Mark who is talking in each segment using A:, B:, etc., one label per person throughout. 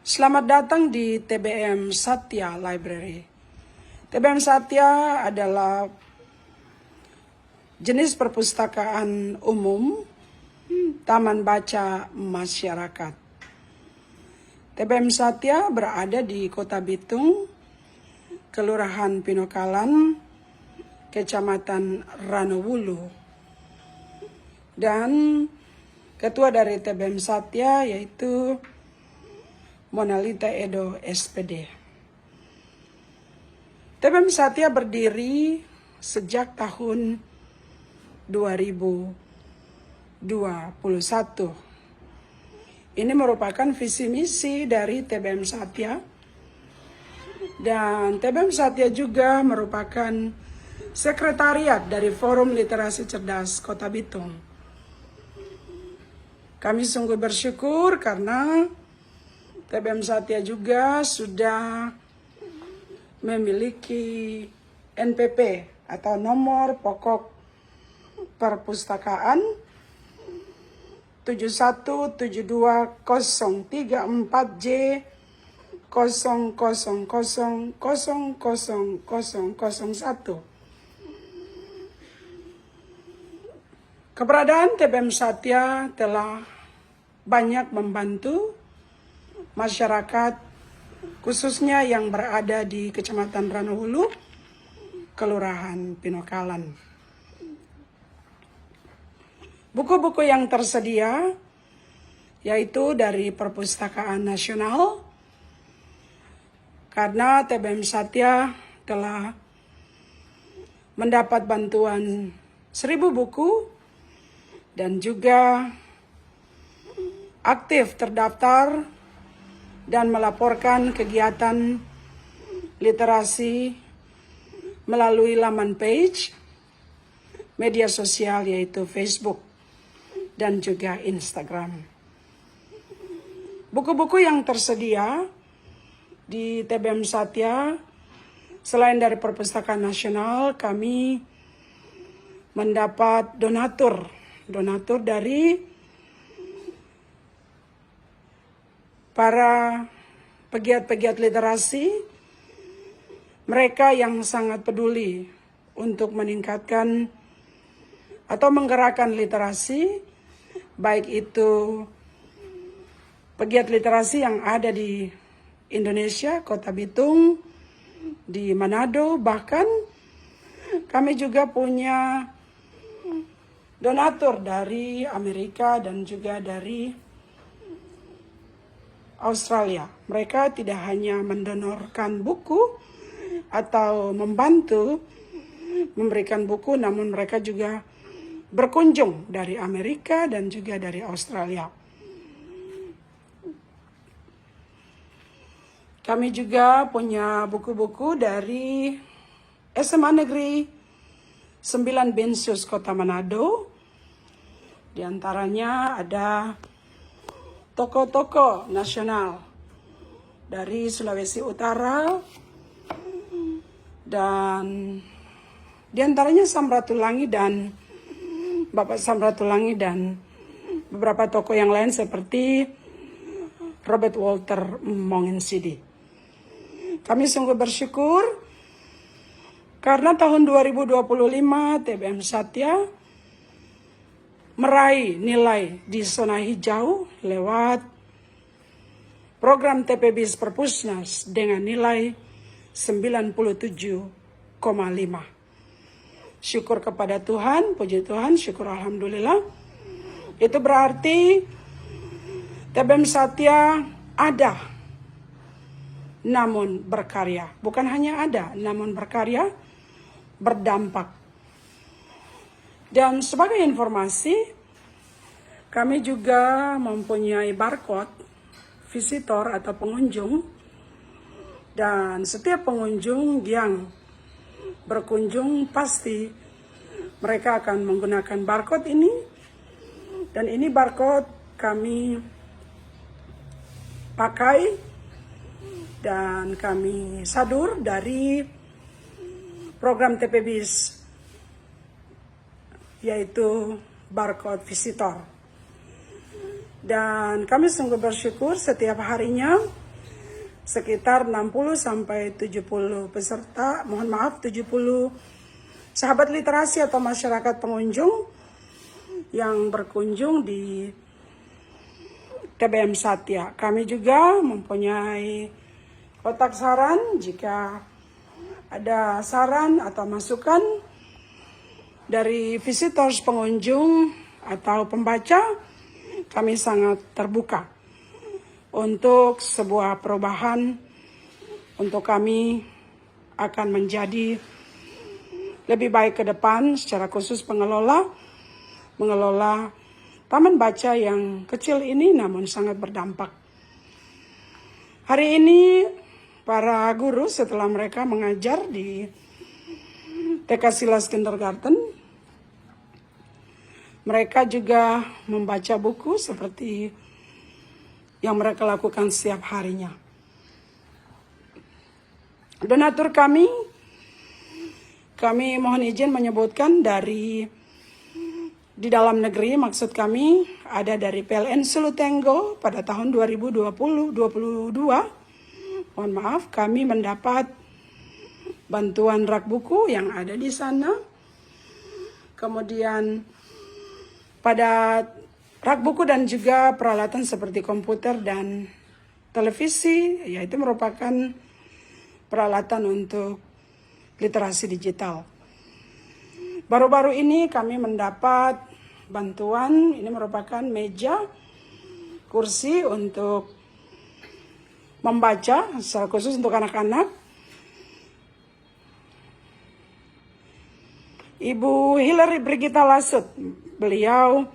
A: Selamat datang di TBM Satya Library. TBM Satya adalah jenis perpustakaan umum, taman baca masyarakat. TBM Satya berada di Kota Bitung, Kelurahan Pinokalan, Kecamatan Ranowulu. Dan ketua dari TBM Satya yaitu Monalita Edo SPD. TBM Satya berdiri sejak tahun 2021. Ini merupakan visi misi dari TBM Satya. Dan TBM Satya juga merupakan sekretariat dari Forum Literasi Cerdas Kota Bitung. Kami sungguh bersyukur karena TBM Satya juga sudah memiliki NPP atau nomor pokok perpustakaan 7172034J 00000001. Keberadaan TBM Satya telah banyak membantu masyarakat khususnya yang berada di Kecamatan Ranowulu, Kelurahan Pinokalan. Buku-buku yang tersedia yaitu dari Perpustakaan Nasional, karena TBM Satya telah mendapat bantuan 1000 buku dan juga aktif terdaftar dan melaporkan kegiatan literasi melalui laman page media sosial yaitu Facebook dan juga Instagram. Buku-buku yang tersedia di TBM Satya selain dari Perpustakaan Nasional, kami mendapat donatur dari para pegiat-pegiat literasi, mereka yang sangat peduli untuk meningkatkan atau menggerakkan literasi, baik itu pegiat literasi yang ada di Indonesia, Kota Bitung, di Manado, bahkan kami juga punya donatur dari Amerika dan juga dari Australia. Mereka tidak hanya mendonorkan buku atau membantu memberikan buku, namun mereka juga berkunjung dari Amerika dan juga dari Australia. Kami juga punya buku-buku dari SMA Negeri 9 Binsus Kota Manado. Di antaranya ada tokoh-tokoh nasional dari Sulawesi Utara dan diantaranya Samratulangi dan Bapak Samratulangi dan beberapa tokoh yang lain seperti Robert Walter Monginsidi. Kami sungguh bersyukur karena tahun 2025 TBM Satya meraih nilai di zona hijau lewat program TPBIS Perpusnas dengan nilai 97,5. Syukur kepada Tuhan, puji Tuhan, syukur alhamdulillah. Itu berarti TBM Satya ada, namun berkarya. Bukan hanya ada, namun berkarya, berdampak. Dan sebagai informasi, kami juga mempunyai barcode visitor atau pengunjung. Dan setiap pengunjung yang berkunjung pasti mereka akan menggunakan barcode ini. Dan ini barcode kami pakai dan kami sadur dari program TPBIS, yaitu barcode visitor. Dan kami sungguh bersyukur setiap harinya sekitar 60 sampai 70 peserta, 70 sahabat literasi atau masyarakat pengunjung yang berkunjung di TBM Satya. Kami juga mempunyai kotak saran jika ada saran atau masukan dari visitors, pengunjung atau pembaca, kami sangat terbuka untuk sebuah perubahan untuk kami akan menjadi lebih baik ke depan, secara khusus mengelola taman baca yang kecil ini namun sangat berdampak. Hari ini para guru setelah mereka mengajar di TK Silas Kindergarten, mereka juga membaca buku seperti yang mereka lakukan setiap harinya. Donatur kami mohon izin menyebutkan di dalam negeri, maksud kami ada dari PLN Sulutenggo pada tahun 2022. Mohon maaf, kami mendapat bantuan rak buku yang ada di sana. Kemudian pada rak buku dan juga peralatan seperti komputer dan televisi, yaitu merupakan peralatan untuk literasi digital. Baru-baru ini kami mendapat bantuan, ini merupakan meja, kursi untuk membaca, secara khusus untuk anak-anak. Ibu Hillary Brigita Lasut, beliau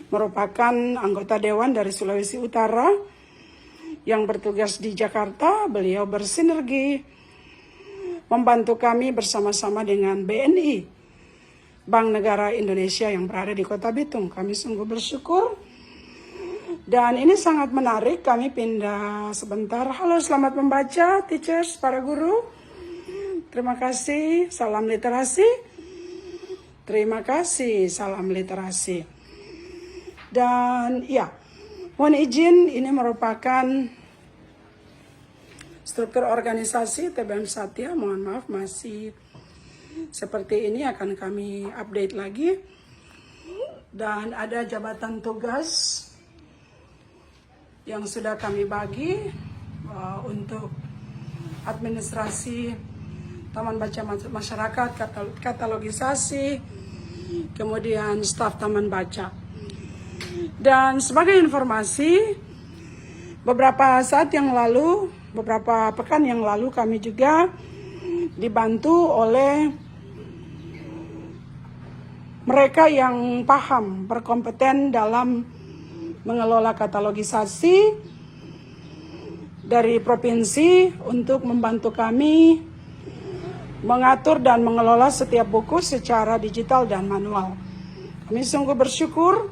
A: merupakan anggota Dewan dari Sulawesi Utara yang bertugas di Jakarta. Beliau bersinergi membantu kami bersama-sama dengan BNI, Bank Negara Indonesia yang berada di Kota Bitung. Kami sungguh bersyukur. Dan ini sangat menarik, kami pindah sebentar. Halo, selamat membaca, teachers, para guru. Terima kasih, salam literasi. Terima kasih, salam literasi. Dan ya, mohon izin, ini merupakan struktur organisasi TBM Satya. Mohon maaf, masih seperti ini, akan kami update lagi. Dan ada jabatan tugas yang sudah kami bagi untuk administrasi Taman Baca Masyarakat, katalogisasi, kemudian staf Taman Baca. Dan sebagai informasi, beberapa pekan yang lalu kami juga dibantu oleh mereka yang paham, berkompeten dalam mengelola katalogisasi dari provinsi untuk membantu kami mengatur dan mengelola setiap buku secara digital dan manual. Kami sungguh bersyukur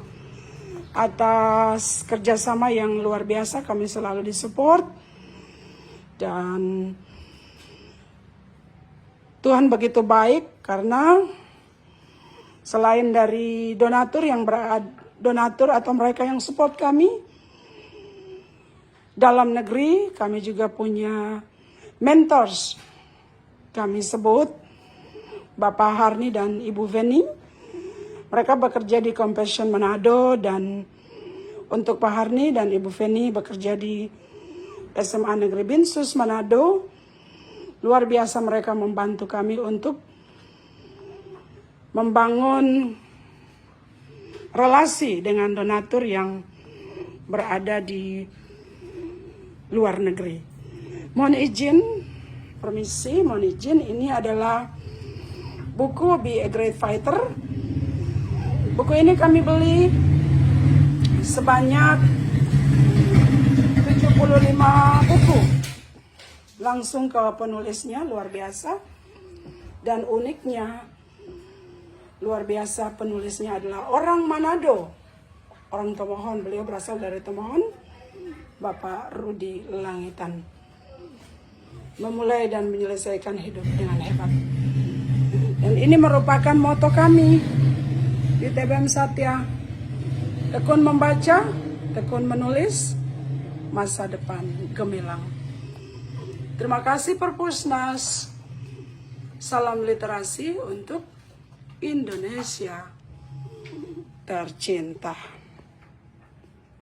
A: atas kerjasama yang luar biasa, kami selalu disupport. Dan Tuhan begitu baik karena selain dari donatur atau mereka yang support kami, dalam negeri kami juga punya mentors. Kami sebut Bapak Harni dan Ibu Veni. Mereka bekerja di Compassion Manado, dan untuk Pak Harni dan Ibu Veni bekerja di SMA Negeri Binsus Manado. Luar biasa mereka membantu kami untuk membangun relasi dengan donatur yang berada di luar negeri. Mohon izin, ini adalah buku Be a Great Fighter. Buku ini kami beli sebanyak 75 buku. Langsung ke penulisnya, luar biasa. Dan uniknya, luar biasa, penulisnya adalah orang Manado. Orang Tomohon, beliau berasal dari Tomohon. Bapak Rudi Langitan. Memulai dan menyelesaikan hidup dengan hebat. Dan ini merupakan moto kami di TBM Satya. Tekun membaca, tekun menulis, masa depan gemilang. Terima kasih Perpusnas. Salam literasi untuk Indonesia tercinta.